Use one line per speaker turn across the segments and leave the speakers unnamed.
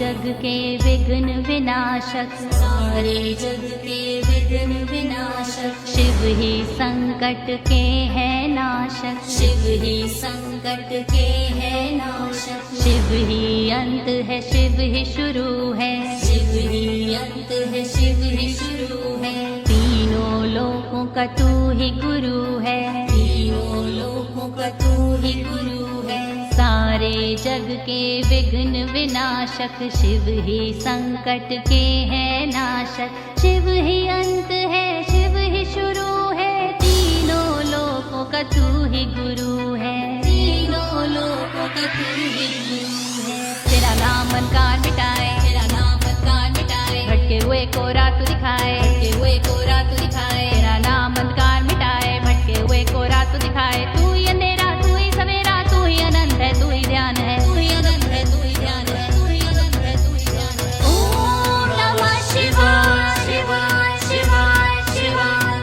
जग के विघ्न विनाशक,
सारे जग के विघ्न विनाशक,
शिव ही संकट के है नाशक,
शिव ही संकट के है नाशक,
शिव ही अंत है शिव ही शुरू है,
शिव ही अंत है शिव ही शुरू है,
तीनों लोकों का तू ही गुरु है,
तीनों लोकों का तू ही गुरु है,
सारे जग के विघ्न विनाशक, शिव ही संकट के है नाशक, शिव ही अंत है शिव ही शुरू है, तीनों लोकों का तू ही गुरु है,
तीनों लोकों का तू ही गुरु है,
तेरा नाम अंधकार मिटाए,
तेरा नाम अंधकार मिटाए,
भटके हुए को राह तू दिखाए,
भटके हुए को राह तू दिखाए,
तेरा नाम अंधकार मिटाए, भटके हुए को राह तू दिखाए, तू ही अंधेरा तू ही सवेरा, तू ही अनंत है तू ही ध्यान है,
तू ही अनंत है तू ही ध्यान है, तू ही अनंत है तू ही ध्यान है। ओम नमः शिवाय शिवाय शिवाय शिवाय,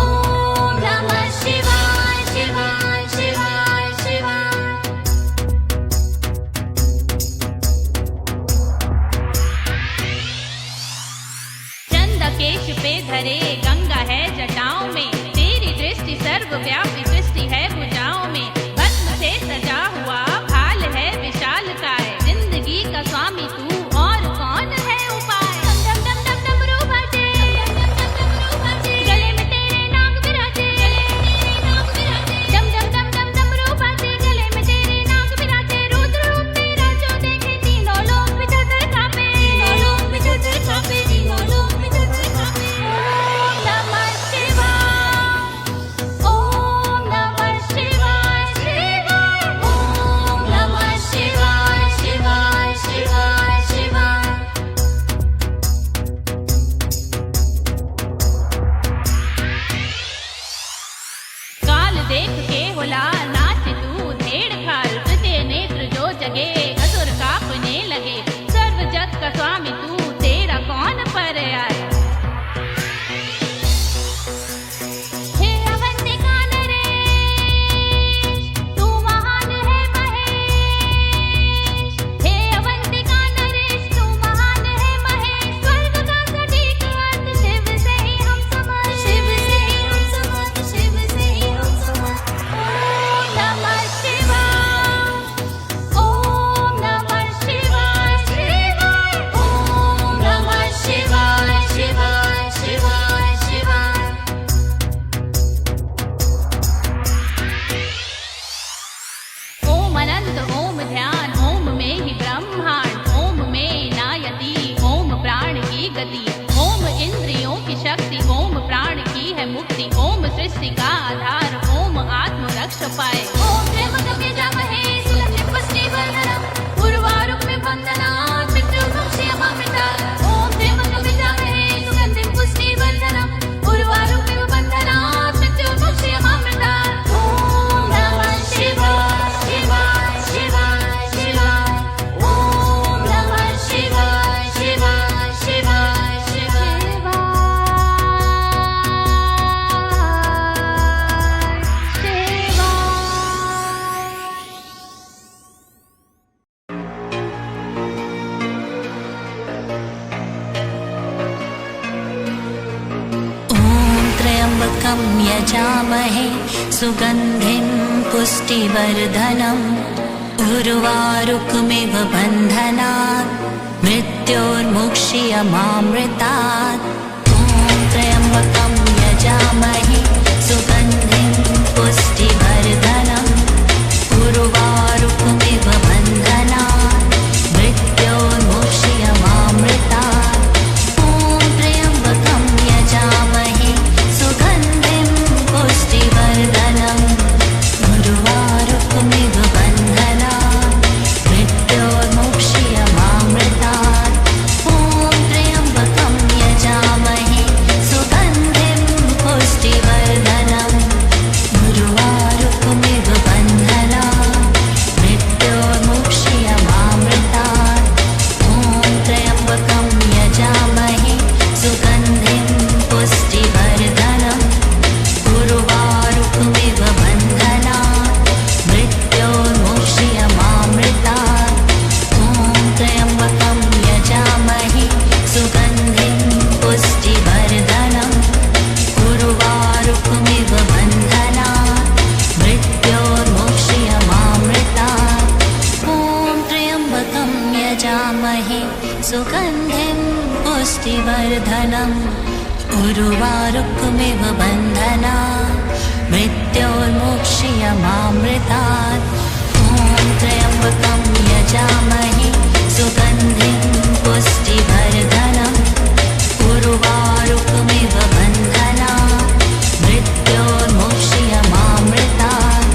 ओम नमः शिवाय शिवाय शिवाय शिवाय।
चंद्रकेश पे धरे गंगा है जटाओं में, तेरी दृष्टि सर्वव्यापी सृष्टि है भुजाओं में, भस्म से सजा हुआ भाल है विशालकाय, जिंदगी का स्वामी तू और कौन है उपाय, डम डम डम डम डमरू बजे, गले में तेरे नाग विराजे, डम डम डम डम डमरू बजे, गले में तेरे नाग विराजे, रुद्र रूप तेरा जो देखे तीनों लोक में थर कांपे,
तीनों लोक में थर कांपे, तीनों लोक में थर कांपे।
ओम नमः शिवाय, ओम नमः शिवाय शिवाय,
ओम नमः शिवाय शिवाय शिवाय शिवाय।
काल देख के होला नाच तू धेड़ खाल, तृतीय नेत्र जो जगे असुर कांपने लगे, सर्व जग का स्वामी तू तेरा कौन पर आए, हे अवंतिका नरेश तू महान है महेश, हे अवंतिका नरेश तू महान है महेश, स्वर्ग का सटीक अर्थ शिव से ही हम समझ,
शिव से ही हम समझ, शिव से ही हम समझ।
ओम नमः शिवाय, ओम नमः शिवाय शिवाय,
ओम नमः शिवाय शिवाय शिवाय शिवाय।
ओम अनंत ओम ध्यान, ओम में ही ब्रह्मांड, ओम में नायति, ओम प्राण की गति, ओम इंद्रियों की शक्ति, ओम प्राण की है मुक्ति, ओम सृष्टि का आधार, ओम आत्म रक्ष पाए,
ओम त्र्यंबकं यजामहे सुगन्धिं पुष्टिवर्धनम्, उर्वारुकमिव बन्धनात् मृत्युर्मुक्षीयमामृतात्। ओम त्र्यंबकं यजामहे सुगन्धिं पुष्टिवर्धनम्, उर्वारुकमिव बन्धनात् मृत्युर्मुक्षीयमामृतात्। ओम नमः शिवाय शिवाय शिवाय शिवाय, ओम नमः शिवाय शिवाय शिवाय शिवाय।
ॐ त्र्यम्बकं यजामहे सुगन्धिं पुष्टिवर्धनम्, उर्वारुकमिव बन्धनात् मृत्योर्मुक्षीयमामृतात्। ॐ त्र्यम्बकं यजामहे सुगन्धिं पुष्टिवर्धनम्, उर्वारुकमिव बन्धनात् मृत्योर्मुक्षीयमामृतात्। ॐ त्र्यम्बकं यजामहे सुगन्धिं पुष्टिवर्धनम्, उर्वारुकमिव बन्धनात् मृत्योर्मुक्षीयमामृतात्। ॐ त्र्यम्बकं यजामहे सुगन्धिं पुष्टिवर्धनम्, पुष्टिवर्धनम् उर्वारुकमिव बन्धना मृत्योर्मुक्षीयमामृतात् ॐ त्र्यम्बकं यजामहे सुगन्धिं पुष्टिवर्धनम् उर्वारुकमिव बन्धना मृत्योर्मुक्षीयमामृतात्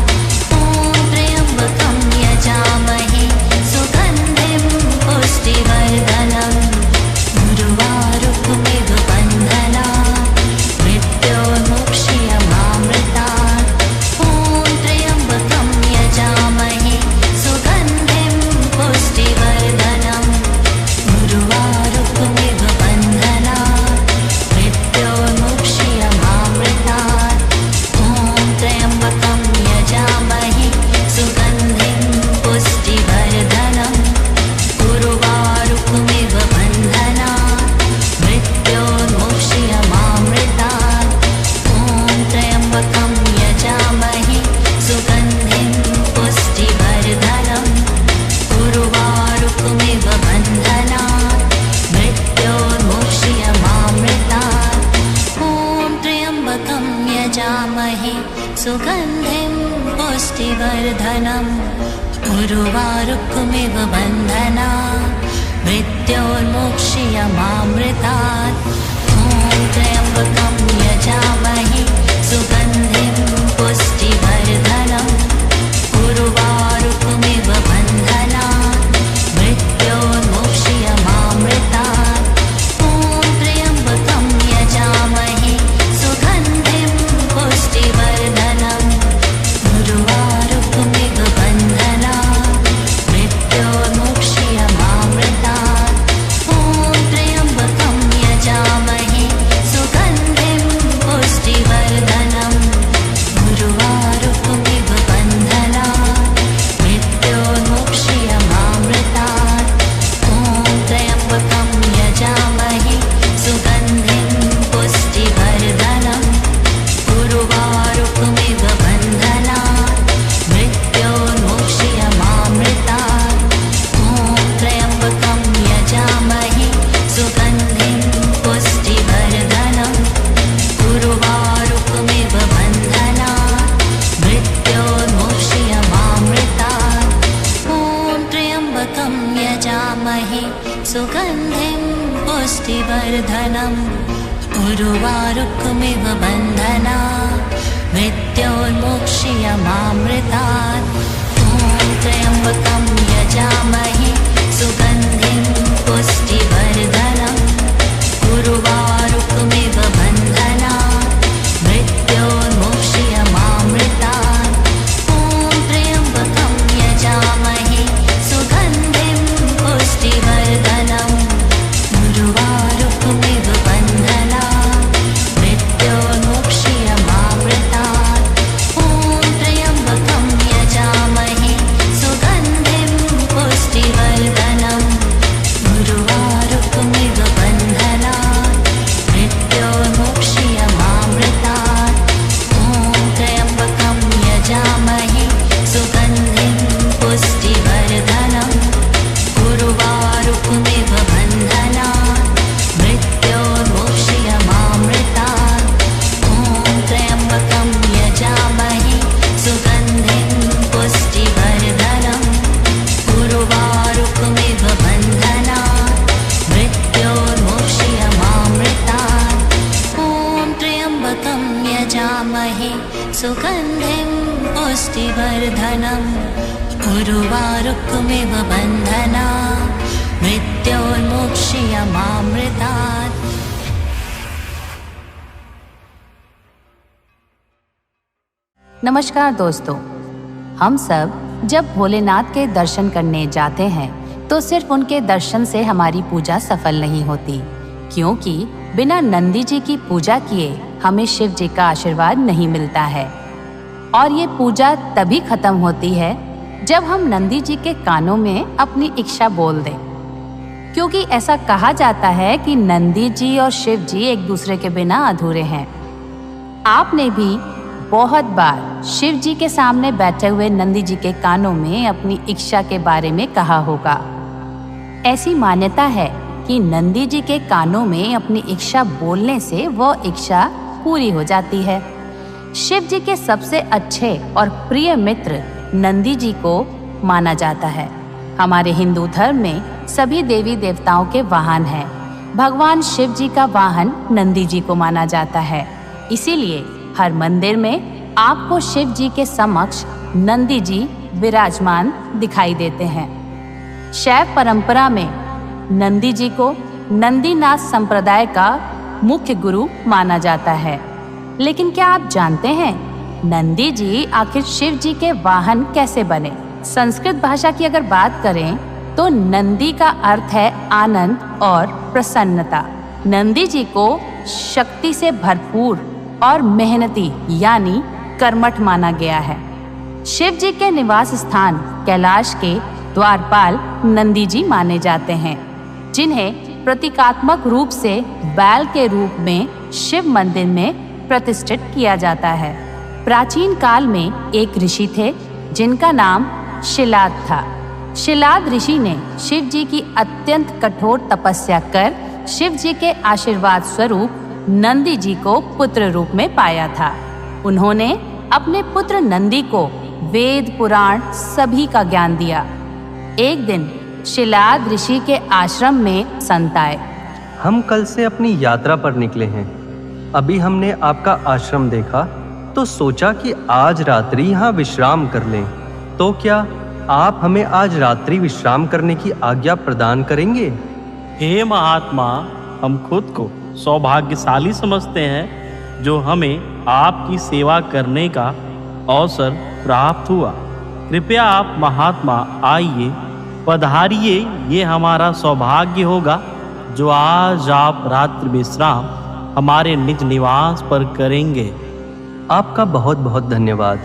ॐ त्र्यम्बकं यजामहे सुगन्धिं पुष्टिवर्धनम् उर्वारुकमिव बन्धना मृत्योर्मुक्षीयमामृतात् ॐ त्र्यम्बकं यजामहे सुगन्धिं पुष्टिवर्धनम् उर्वारुकमिव बन्धना मृत्योर्मुक्षीयमामृतात् ॐ त्र्यम्बकं यजामहे सुगन्धिं पुष्टिवर्धनम् उर्वारुकमिव बन्धना मृत्योर्मुक्षीयमामृतात् ॐ त्र्यम्बकं यजामहे सुगन्धिं पुष्टिवर्धनम् उर्वारुकमिव बन्धना मृत्योर्मुक्षीयमामृतात् ॐ त्र्यम्बकं यजामहे सुगन्धिं पुष्टिवर्धनम् उर्वारुकमिव बन्धना मृत्योर्मुक्षीयमामृतात् ॐ त्र्यम्बकं यजामहे सुगन्धिं पुष्टिवर्धनम् उर्वारुकमिव बन्धना मृत्योर्मुक्षीयमामृतात् ॐ त्र्यम्बकं यजामहे सुगन्धिं पुष्टिवर्धनम् उर्वारुकमिव बन्धना मृत्योर्मुक्षीयमामृतात् ॐ त्र्यम्बकं यजामहे सुगन्धिं पुष्टिवर्धनम् उर्वारुकमिव बन्धना मृत्योर्मुक्षीयमामृतात् ॐ त्र्यम्बकं यजामहे सुगन्धिं पुष्टिवर्धनम् उर्वारुकमिव बन्धना मृत्योर्मुक्षीयमामृतात् ॐ त्र्यम्बकं यजामहे सुगन्धिं पुष्टिवर्धनम् उर्वारुकमिव बन्धना मृत्योर्मुक्षीयमामृतात् ॐ त्र्यम्बकं यजामहे सुगन्धिं पुष्टिवर्धनम् उर्वारुकमिव बन्धना मृत्योर्मुक्षीयमामृतात् ॐ त्र्यम्बकं यजामहे सुगन्धिं पुष्टिवर्धनम् उर्वारुकमिव बन्धना मृत्योर्मुक्षीयमामृतात् ॐ त्र्यम्बकं यजामहे सुगन्धिं पुष्टिवर्धनम् उर्वारुकमिव बन्धना मृत्योर्मुक्षीयमामृतात् ॐ त्र्यम्बकं यजामहे सुगन्धिं पुष्टिवर्धनम् उर्वारुकमिव बन्धना मृत्योर्मुक्षीयमामृतात् ॐ त्र्यम्बकं यजामहे सुगन्धिं पुष्टिवर्धनम् उर्वारुकमिव बन्धना मृत्योर्मुक्षीयमामृतात् ॐ त्र्यम्बकं यजामहे सुगन्धिं पुष्टिवर्धनम् उर्वारुकमिव बन्धना मृत्योर्मुक्षीयमामृतात् ॐ त्र्यम्बकं यजामहे सुगन्धिं पुष्टिवर्धनम् उर्वारुकमिव बन्धना मृत्योर्मुक्षीयमामृतात्।
नमस्कार दोस्तों, हम सब जब भोलेनाथ के दर्शन करने जाते हैं तो सिर्फ उनके दर्शन से हमारी पूजा सफल नहीं होती, क्योंकि बिना नंदी जी की पूजा किए हमें शिव जी का आशीर्वाद नहीं मिलता है। और ये पूजा तभी खत्म होती है जब हम नंदी जी के कानों में अपनी इच्छा बोल दें, क्योंकि ऐसा कहा जाता है कि नंदी जी और शिव जी एक दूसरे के बिना अधूरे हैं। आपने भी बहुत बार शिव जी के सामने बैठे हुए नंदी जी के कानों में अपनी इच्छा के बारे में कहा होगा। ऐसी मान्यता है कि नंदी जी के कानों में अपनी इच्छा बोलने से वो इच्छा पूरी हो जाती है। शिव जी के सबसे अच्छे और प्रिय मित्र नंदी जी को माना जाता है। हमारे हिंदू धर्म में सभी देवी देवताओं के वाहन हैं। भगवान शिव जी का वाहन नंदी जी को माना जाता है। इसीलिए हर मंदिर में आपको शिव जी के समक्ष नंदी जी विराजमान दिखाई देते हैं। शैव परंपरा में नंदी जी को नंदीनाथ संप्रदाय का मुख्य गुरु माना जाता है। लेकिन क्या आप जानते हैं नंदी जी आखिर शिव जी के वाहन कैसे बने? संस्कृत भाषा की अगर बात करें तो नंदी का अर्थ है आनंद और प्रसन्नता। नंदी जी को शक्ति से भरपूर और मेहनती यानी कर्मठ माना गया है। शिव जी के निवास स्थान कैलाश के द्वारपाल नंदी जी माने जाते हैं, जिन्हें प्रतीकात्मक रूप से बैल के रूप में शिव मंदिर में प्रतिष्ठित किया जाता है। प्राचीन काल में एक ऋषि थे जिनका नाम शिलाद था। शिलाद ऋषि ने शिव जी की अत्यंत कठोर तपस्या कर शिव जी के आशीर्वाद स्वरूप नंदी जी को पुत्र रूप में पाया था। उन्होंने अपने पुत्र नंदी को वेद पुराण सभी का ज्ञान दिया। एक दिन शिलाद ऋषि के आश्रम में संत आए।
हम कल से अपनी यात्रा पर निकले हैं। अभी हमने आपका आश्रम देखा तो सोचा कि आज रात्रि यहाँ विश्राम कर लें। तो क्या आप हमें आज रात्रि विश्राम करने की आज्ञा प्रदान करेंगे?
हे महात्मा, हम खुद को सौभाग्यशाली समझते हैं जो हमें आपकी सेवा करने का अवसर प्राप्त हुआ। कृपया आप महात्मा आइए, पधारिए। ये हमारा सौभाग्य होगा जो आज आप रात्रि विश्राम हमारे निज निवास पर करेंगे।
आपका बहुत बहुत धन्यवाद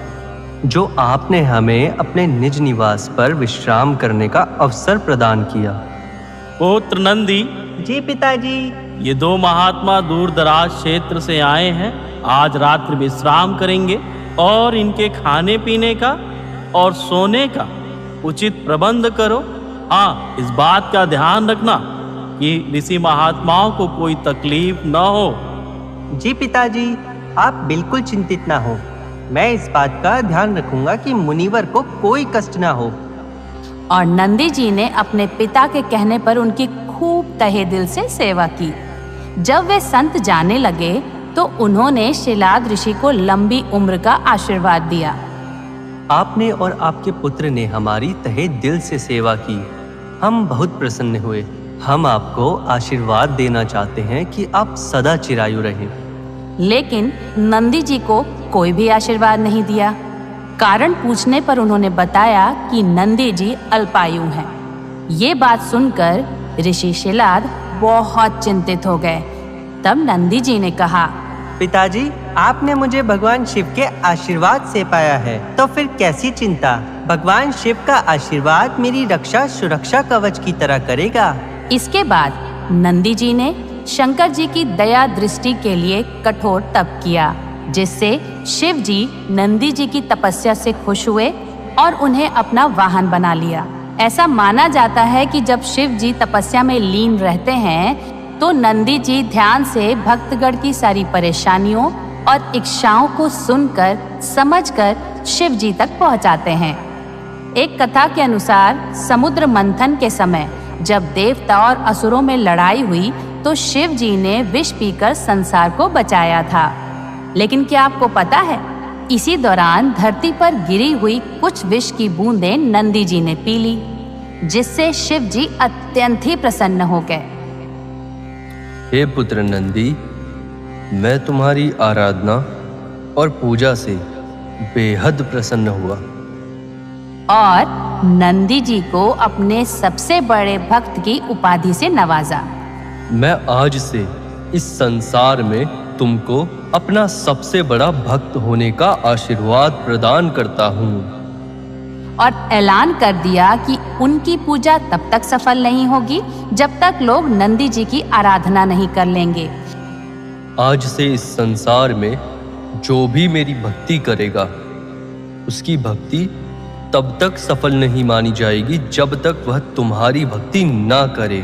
जो आपने हमें अपने निज निवास पर विश्राम करने का अवसर प्रदान किया।
पुत्र नंदी।
जी पिताजी।
ये दो महात्मा दूर दराज क्षेत्र से आए हैं। आज रात्रि विश्राम करेंगे और इनके खाने पीने का और सोने का उचित प्रबंध करो। हाँ, इस बात का ध्यान रखना कि ऋषि महात्माओं को कोई तकलीफ न हो।
जी पिताजी, आप बिल्कुल चिंतित ना हो। मैं इस बात का ध्यान रखूंगा कि मुनिवर को कोई कष्ट ना हो।
और नंदी जी ने अपने पिता के कहने पर उनकी खूब तहे दिल से सेवा की। जब वे संत जाने लगे तो उन्होंने शिलाद ऋषि को लंबी उम्र का आशीर्वाद दिया।
आपने और आपके पुत्र ने हमारी तहे दिल से सेवा की। हम बहुत प्रसन्न हुए। हम आपको आशीर्वाद देना चाहते हैं कि आप सदा चिरायु रहें।
लेकिन नंदी जी को कोई भी आशीर्वाद नहीं दिया। कारण पूछने पर उन्होंने बताया कि नंदी जी अल्पायु हैं। ये बात सुनकर ऋषि शिलाद बहुत चिंतित हो गए। तब नंदी जी ने कहा,
पिताजी, आपने मुझे भगवान शिव के आशीर्वाद से पाया है, तो फिर कैसी चिंता? भगवान शिव का आशीर्वाद मेरी रक्षा सुरक्षा कवच की तरह करेगा।
इसके बाद नंदी जी ने शंकर जी की दया दृष्टि के लिए कठोर तप किया, जिससे शिव जी नंदी जी की तपस्या से खुश हुए और उन्हें अपना वाहन बना लिया। ऐसा माना जाता है कि जब शिव जी तपस्या में लीन रहते हैं तो नंदी जी ध्यान से भक्तगण की सारी परेशानियों और इच्छाओं को सुनकर समझकर शिव जी तक पहुंचाते हैं। एक कथा के अनुसार समुद्र मंथन के समय जब देवता और असुरों में लड़ाई हुई तो शिव जी ने विष पीकर संसार को बचाया था। लेकिन क्या आपको पता है, इसी दौरान धरती पर गिरी हुई कुछ विष की बूंदें नंदी जी ने पी ली, जिससे शिव जी अत्यंत ही प्रसन्न हो गए।
हे पुत्र नंदी, मैं तुम्हारी आराधना और पूजा से बेहद प्रसन्न हुआ
और नंदी जी को अपने सबसे बड़े भक्त की उपाधि से नवाजा।
मैं आज से इस संसार में तुमको अपना सबसे बड़ा भक्त होने का आशीर्वाद प्रदान करता हूँ।
और ऐलान कर दिया कि उनकी पूजा तब तक सफल नहीं होगी जब तक लोग नंदी जी की आराधना नहीं कर लेंगे।
आज से इस संसार में जो भी मेरी भक्ति करेगा उसकी भक्ति तब तक सफल नहीं मानी जाएगी जब तक वह तुम्हारी भक्ति ना करे।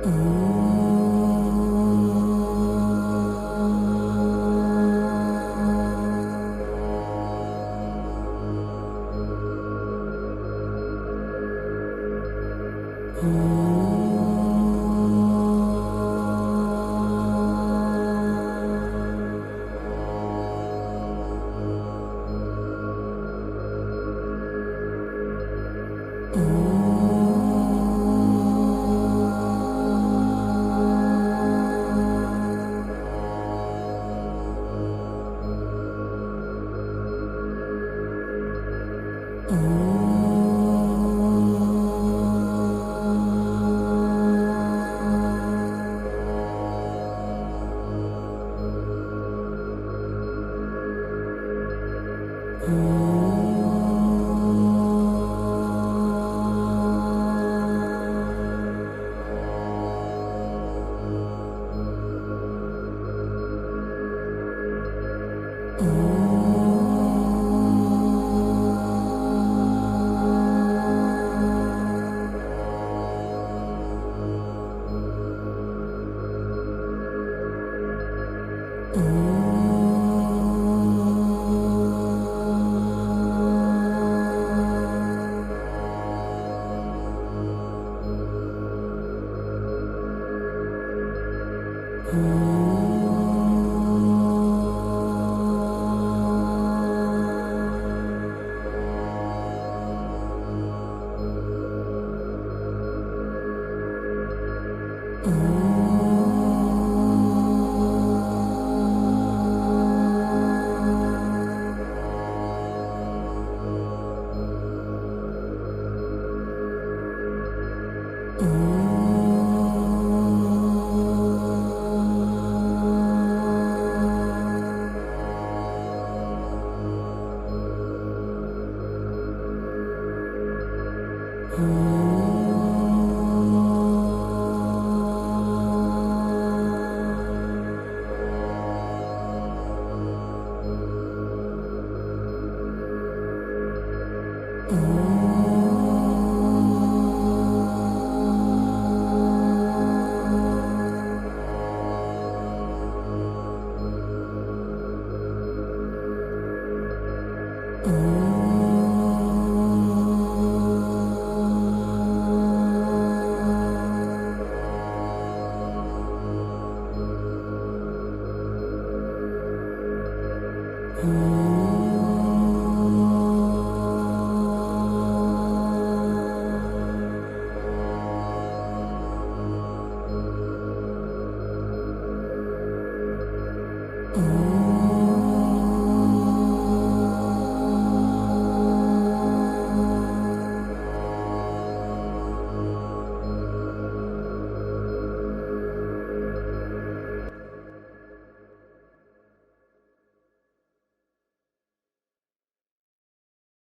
Om